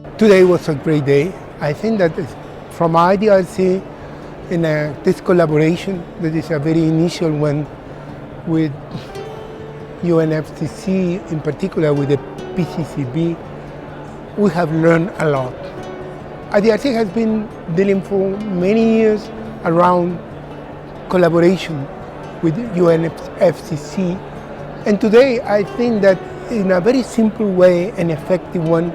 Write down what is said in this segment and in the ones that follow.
Today was a great day. I think that from IDRC in this collaboration that is a very initial one with UNFCCC, in particular with the PCCB, we have learned a lot. IDRC has been dealing for many years around collaboration with UNFCCC, and today I think that in a very simple way and effective one,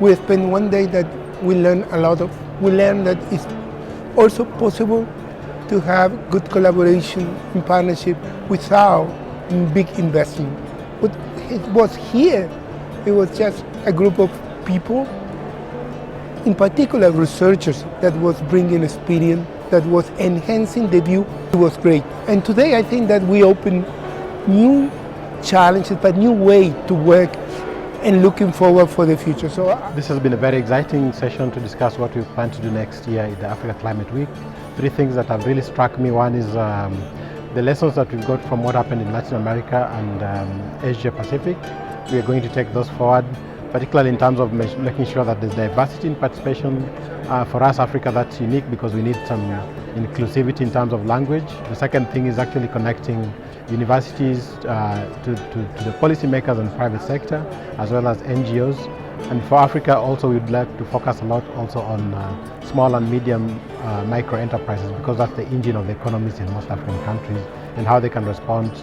we spent one day that we learned a lot of. We learned that it's also possible to have good collaboration in partnership without big investment. But it was here, it was just a group of people, in particular researchers, that was bringing experience, that was enhancing the view. It was great. And today I think that we open new challenges, but new way to work and looking forward for the future. So this has been a very exciting session to discuss what we plan to do next year in the Africa Climate Week. Three things that have really struck me. One is the lessons that we've got from what happened in Latin America and Asia Pacific. We are going to take those forward, particularly in terms of making sure that there's diversity in participation. For us, Africa, that's unique because we need some inclusivity in terms of language. The second thing is actually connecting universities to the policymakers and private sector, as well as NGOs. And for Africa also, we'd like to focus a lot also on small and medium micro enterprises, because that's the engine of the economies in most African countries, and how they can respond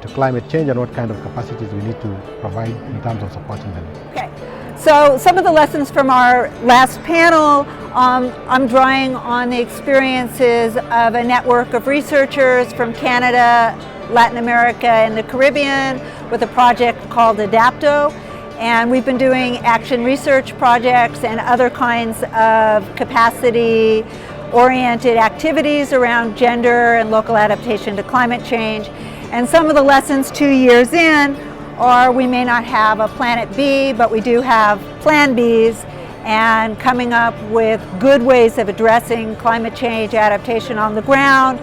to climate change and what kind of capacities we need to provide in terms of supporting them. Okay, so some of the lessons from our last panel, I'm drawing on the experiences of a network of researchers from Canada, Latin America, and the Caribbean with a project called Adapto. And we've been doing action research projects and other kinds of capacity-oriented activities around gender and local adaptation to climate change. And some of the lessons 2 years in are we may not have a planet B, but we do have plan Bs, and coming up with good ways of addressing climate change adaptation on the ground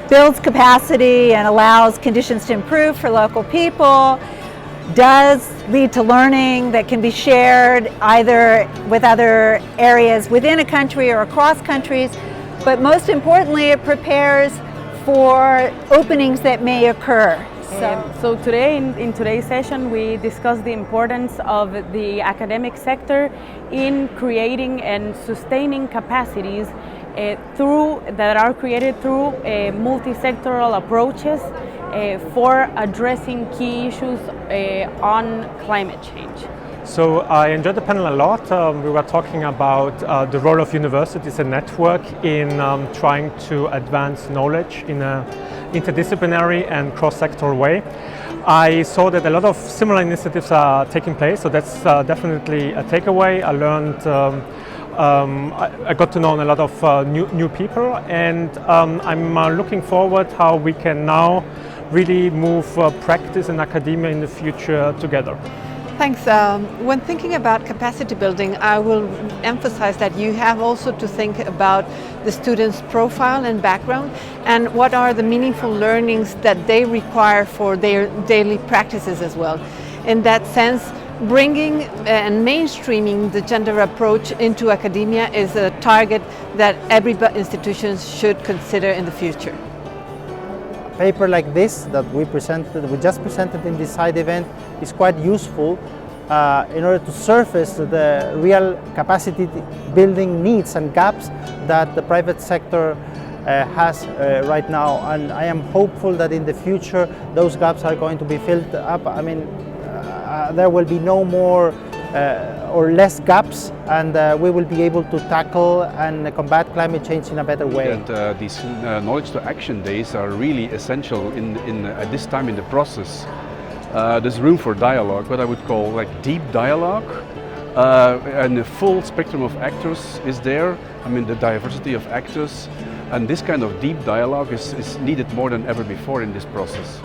builds capacity and allows conditions to improve for local people, does lead to learning that can be shared either with other areas within a country or across countries, but most importantly, it prepares for openings that may occur. So today, in today's session, we discussed the importance of the academic sector in creating and sustaining capacities that are created through multi-sectoral approaches for addressing key issues on climate change. So I enjoyed the panel a lot. We were talking about the role of universities and network in trying to advance knowledge in an interdisciplinary and cross-sectoral way. I saw that a lot of similar initiatives are taking place, so that's definitely a takeaway. I learned, I got to know a lot of new people, and I'm looking forward how we can now really move practice and academia in the future together. Thanks. When thinking about capacity building, I will emphasize that you have also to think about the student's profile and background, and what are the meaningful learnings that they require for their daily practices as well. In that sense, bringing and mainstreaming the gender approach into academia is a target that every institution should consider in the future. A paper like this that we just presented in this side event is quite useful in order to surface the real capacity building needs and gaps that the private sector has right now, and I am hopeful that in the future those gaps are going to be filled up. I mean, there will be no more or less gaps, and we will be able to tackle and combat climate change in a better way. That these knowledge to action days are really essential at this time in the process. There's room for dialogue, what I would call like deep dialogue, and the full spectrum of actors is there. I mean, the diversity of actors, and this kind of deep dialogue is needed more than ever before in this process.